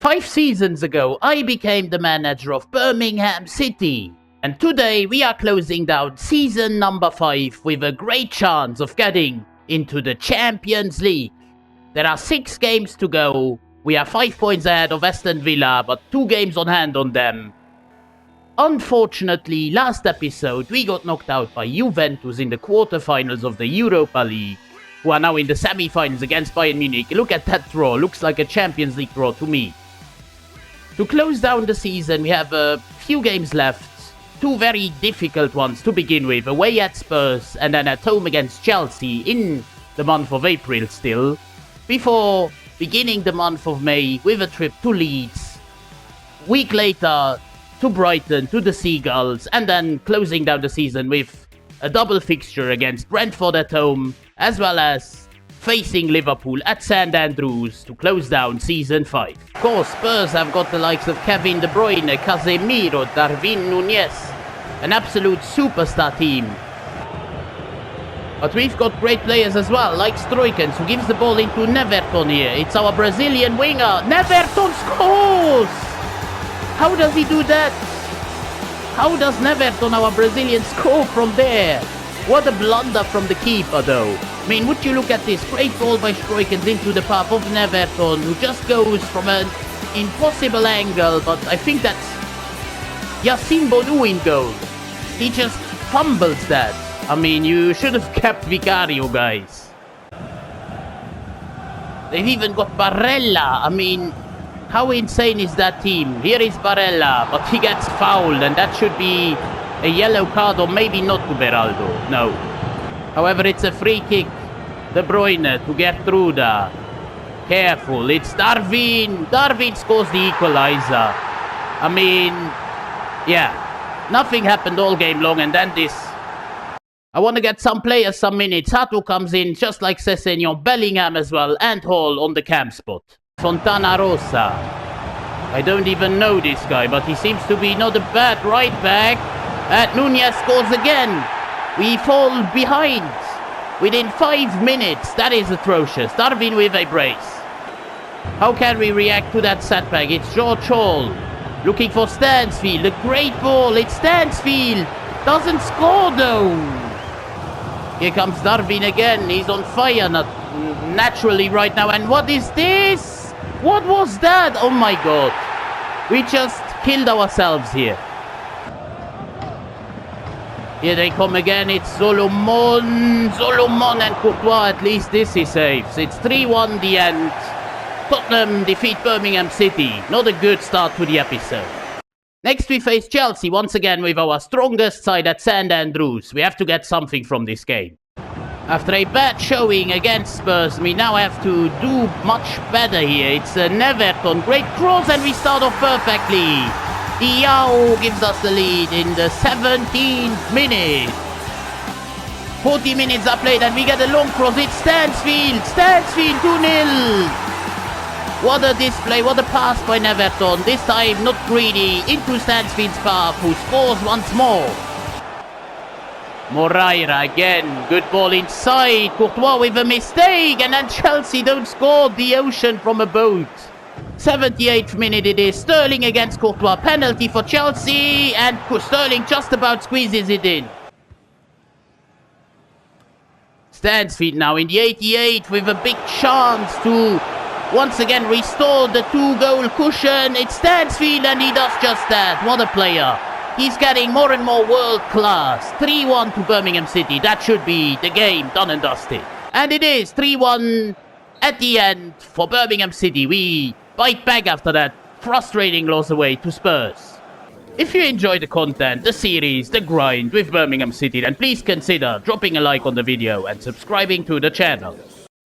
5 seasons ago, I became the manager of Birmingham City. And today we are closing down season number 5 with a great chance of getting into the Champions League. There are 6 games to go. We are 5 points ahead of Aston Villa, but 2 games on hand on them. Unfortunately, last episode we got knocked out by Juventus in the quarterfinals of the Europa League, who are now in the semi-finals against Bayern Munich. Look at that draw, looks like a Champions League draw to me. To close down the season, we have a few games left. 2 very difficult ones to begin with, away at Spurs and then at home against Chelsea in the month of April still, before beginning the month of May with a trip to Leeds, week later to Brighton, to the Seagulls, and then closing down the season with a double fixture against Brentford at home, as well as facing Liverpool at St Andrews to close down season 5. Of course, Spurs have got the likes of Kevin De Bruyne, Casemiro, Darwin Núñez, an absolute superstar team. But we've got great players as well, like Stroikens, who gives the ball into Neverton here. It's our Brazilian winger. Neverton scores! How does he do that? How does Neverton, our Brazilian, score from there? What a blunder from the keeper, though. I mean, would you look at this great ball by Stroikens into the path of Neverton, who just goes from an impossible angle, but I think that's Yassine Bonu in goal. He just fumbles that. I mean, you should have kept Vicario, guys. They've even got Barella. I mean, how insane is that team? Here is Barella, but he gets fouled, and that should be a yellow card, or maybe not to Beraldo. No. However, it's a free kick. De Bruyne to Gertruda. Careful, it's Darwin. Darwin scores the equalizer. I mean, yeah, nothing happened all game long, and then this. I want to get some players some minutes. Hato comes in, just like Sessegnon, Bellingham as well, and Hall on the cam spot. Fontana Rosa. I don't even know this guy, but he seems to be not a bad right back. And Núñez scores again. We fall behind within 5 minutes. That is atrocious. Darwin with a brace. How can we react to that setback? It's George Hall looking for Stansfield. A great ball. It's Stansfield. Doesn't score though. Here comes Darwin again. He's on fire naturally right now. And what is this? What was that? Oh my god. We just killed ourselves here. Here they come again. It's Solomon. Solomon and Courtois. At least this he saves. It's 3-1 the end. Tottenham defeat Birmingham City. Not a good start to the episode. Next we face Chelsea once again with our strongest side at St Andrews. We have to get something from this game. After a bad showing against Spurs, we now have to do much better here. It's a Neverton. Great cross, and we start off perfectly. Diao gives us the lead in the 17th minute. 40 minutes are played and we get a long cross. It's Stansfield. Stansfield 2-0. What a display, what a pass by Neverton. This time not greedy, into Stansfield's path, who scores once more. Moreira again, good ball inside. Courtois with a mistake, and then Chelsea don't score. The ocean from a boat. 78th minute it is. Sterling against Courtois. Penalty for Chelsea, and Sterling just about squeezes it in. Stansfield now in the 88th with a big chance to once again restore the 2-goal cushion. It's Stansfield, and he does just that. What a player. He's getting more and more world class. 3-1 to Birmingham City. That should be the game done and dusted. And it is 3-1 at the end for Birmingham City. We bite back after that frustrating loss away to Spurs. If you enjoy the content, the series, the grind with Birmingham City, then please consider dropping a like on the video and subscribing to the channel.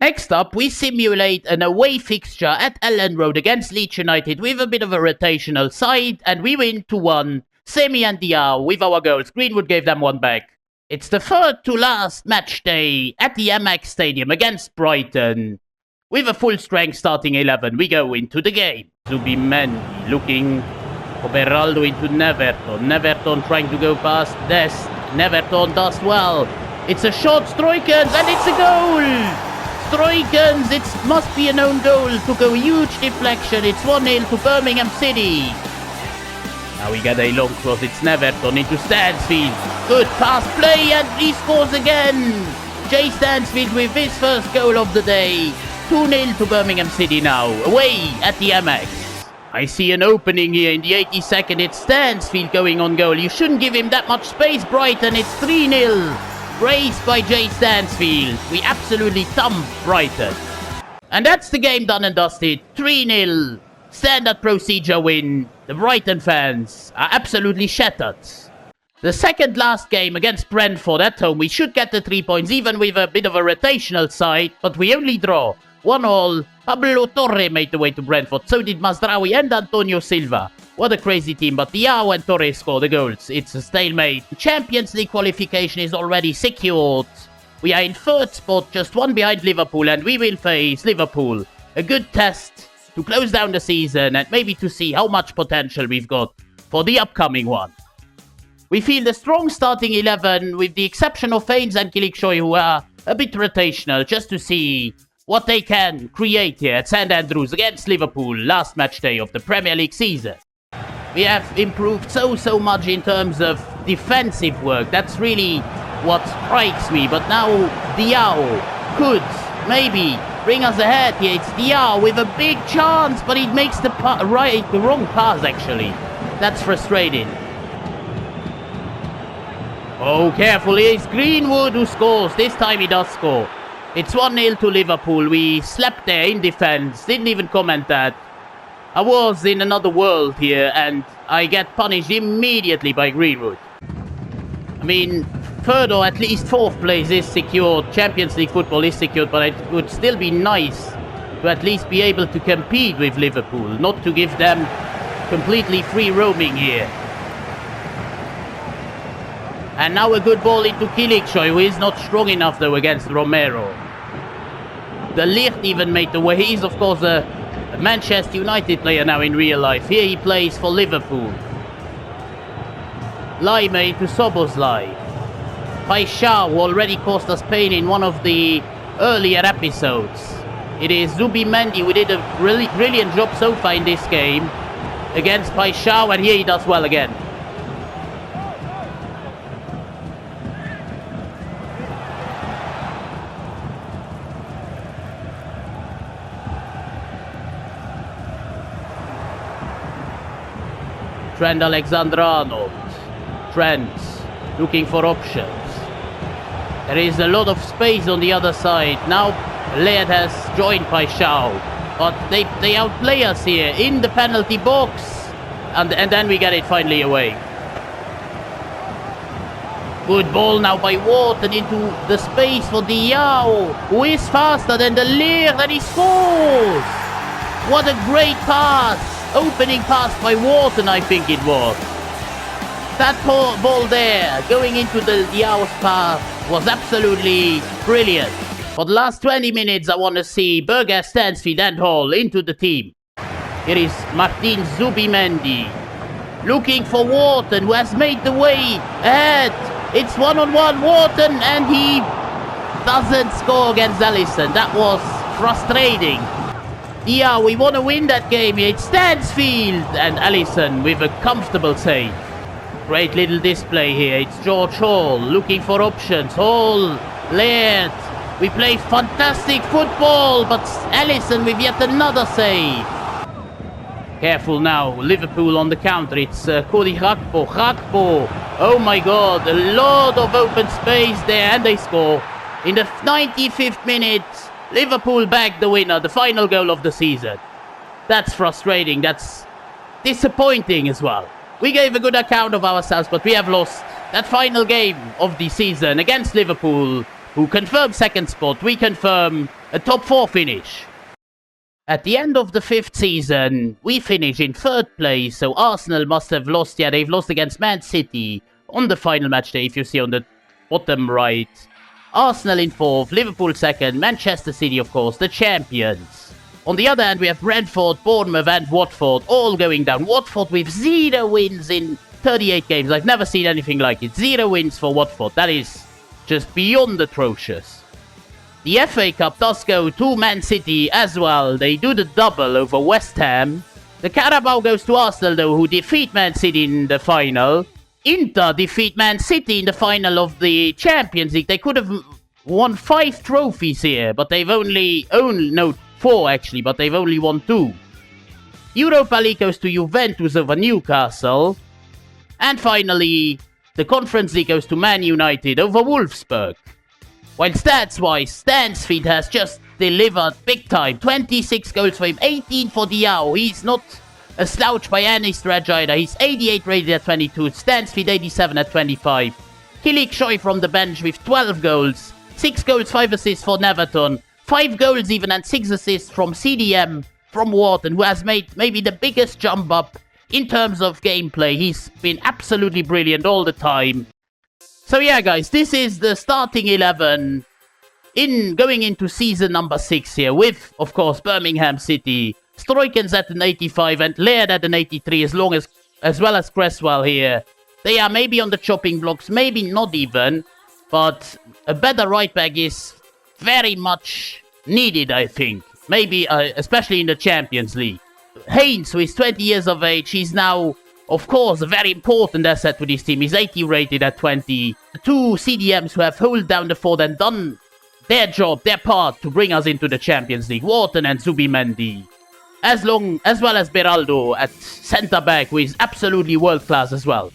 Next up, we simulate an away fixture at Ellen Road against Leeds United with a bit of a rotational side, and we win 2-1. Semi and Diao with our goals. Greenwood gave them one back. It's the third to last match day at the MX Stadium against Brighton. With a full strength starting 11, we go into the game. Zubimendi looking for Beraldo into Neverton. Neverton trying to go past Dest. Neverton does well. It's a short Stroikens, and it's a goal! Stroikens! It must be an own goal. Took a huge deflection. It's 1-0 to Birmingham City. Now we get a long cross. It's Neverton into Stansfield. Good fast play and he scores again. Jay Stansfield with his first goal of the day. 2-0 to Birmingham City now. Away at the Amex. I see an opening here in the 82nd. It's Stansfield going on goal. You shouldn't give him that much space, Brighton. It's 3-0. Raised by Jay Stansfield. We absolutely thumped Brighton. And that's the game done and dusted. 3-0. Standard procedure win. The Brighton fans are absolutely shattered. The second last game against Brentford at home, we should get the 3 points even with a bit of a rotational side, but we only draw. 1-1. Pablo Torre made the way to Brentford, so did Mazraoui and Antonio Silva. What a crazy team, but Diao and Torre score the goals. It's a stalemate. Champions League qualification is already secured. We are in third spot, just one behind Liverpool, and we will face Liverpool. A good test to close down the season and maybe to see how much potential we've got for the upcoming one. We feel the strong starting 11 with the exception of Haynes and Kiliksoy, who are a bit rotational, just to see what they can create here at St Andrews against Liverpool last match day of the Premier League season. We have improved so much in terms of defensive work. That's really what strikes me. But now Diao could maybe bring us ahead here. It's Diao with a big chance, but he makes the wrong pass actually. That's frustrating. Oh, careful, it's Greenwood who scores. This time he does score. It's 1-0 to Liverpool. We slept there in defense. Didn't even comment that. I was in another world here and I get punished immediately by Greenwood. I mean, third or at least fourth place is secured. Champions League football is secured, but it would still be nice to at least be able to compete with Liverpool, not to give them completely free roaming here. And now a good ball into Kiliksoy, who is not strong enough though against Romero. De Ligt even made the way. He's of course a Manchester United player now in real life. Here he plays for Liverpool. Laime to Szoboszlai. Paixão, who already caused us pain in one of the earlier episodes. It is Zubimendi who did a really brilliant job so far in this game against Paixão, and here he does well again. Trent Alexander-Arnold. Trent looking for options. There is a lot of space on the other side. Now Laird has joined Paixão, but they outplay us here in the penalty box, and then we get it finally away. Good ball now by Wharton into the space for Diao, who is faster than De Ligt, and he scores! What a great pass! Opening pass by Wharton, I think it was. That ball there, going into the Diao's path, was absolutely brilliant. For the last 20 minutes, I want to see Berger, Stansfield and Hall into the team. Here is Martin Zubimendi, looking for Wharton, who has made the way ahead. It's one-on-one Wharton, and he doesn't score against Alisson. That was frustrating. Yeah, we want to win that game. It's Stansfield and Alisson with a comfortable save. Great little display here. It's George Hall looking for options. Hall, Laird. We play fantastic football, but Alisson with yet another save. Careful now, Liverpool on the counter. It's Cody Gakpo. Gakpo. Oh my God, a lot of open space there, and they score. In the 95th minute, Liverpool bagged the winner, the final goal of the season. That's frustrating, that's disappointing as well. We gave a good account of ourselves, but we have lost that final game of the season against Liverpool, who confirmed second spot. We confirm a top 4 finish. At the end of the 5th season, we finish in 3rd place, so Arsenal must have lost. Yeah, they've lost against Man City on the final match day, if you see on the bottom right. Arsenal in 4th, Liverpool 2nd, Manchester City, of course, the champions. On the other hand, we have Brentford, Bournemouth and Watford all going down. Watford with 0 wins in 38 games. I've never seen anything like it. 0 wins for Watford. That is just beyond atrocious. The FA Cup does go to Man City as well. They do the double over West Ham. The Carabao goes to Arsenal though, who defeat Man City in the final. Inter defeat Man City in the final of the Champions League. They could have won 5 trophies here, but they've only 4 actually, but they've only won 2. Europa League goes to Juventus over Newcastle. And finally, the Conference League goes to Man United over Wolfsburg. While stats-wise, Stansfield has just delivered big time. 26 goals for him, 18 for Diao. He's not a slouch by any stretch either. He's 88 rated at 22, Stansfield 87 at 25. Kilik Shoy from the bench with 12 goals. 6 goals, 5 assists for Neverton. 5 goals even and 6 assists from CDM from Wharton, who has made maybe the biggest jump up in terms of gameplay. He's been absolutely brilliant all the time. So yeah guys, this is the starting 11 going into season number 6 here with, of course, Birmingham City. Stroikens at an 85 and Laird at an 83 as well as Cresswell here. They are maybe on the chopping blocks, maybe not even, but a better right back is very much needed, I think. Maybe, especially in the Champions League. Haynes, who is 20 years of age, he's now, of course, a very important asset to this team. He's 80 rated at 20. The 2 CDMs who have held down the fort and done their job, their part to bring us into the Champions League. Wharton and Zubimendi. As well as Beraldo at centre-back, who is absolutely world-class as well.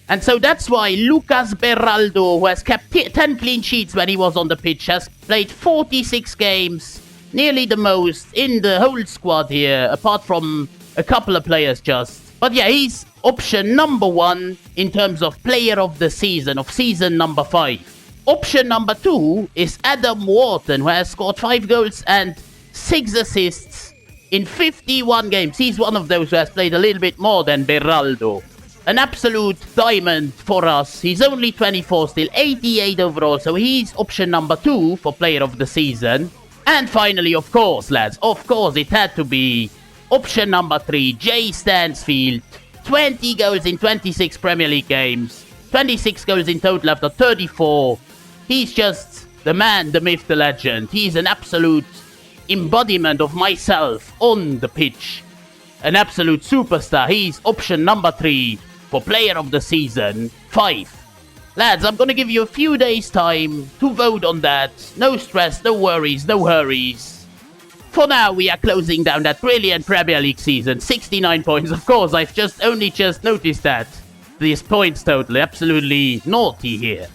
And so that's why Lucas Beraldo, who has kept 10 clean sheets when he was on the pitch, has played 46 games, nearly the most in the whole squad here, apart from a couple of players just. But yeah, he's option number 1 in terms of player of the season, of season number 5. Option number 2 is Adam Wharton, who has scored 5 goals and 6 assists in 51 games. He's one of those who has played a little bit more than Beraldo. An absolute diamond for us. He's only 24 still, 88 overall, so he's option number 2 for player of the season. And finally, of course, lads, of course, it had to be option number 3, Jay Stansfield. 20 goals in 26 Premier League games. 26 goals in total after 34. He's just the man, the myth, the legend. He's an absolute embodiment of myself on the pitch. An absolute superstar. He's option number 3 for player of the season 5. Lads, I'm gonna give you a few days time to vote on that. No stress, no worries, no hurries. For now, we are closing down that brilliant Premier League season. 69 points. Of course, I've only just noticed that. This points total, absolutely naughty here.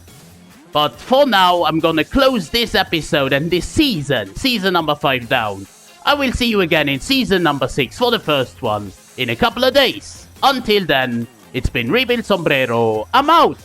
But for now, I'm gonna close this episode and this season number 5 down. I will see you again in season number 6 for the first one in a couple of days. Until then, it's been Rebuild Sombrero. I'm out!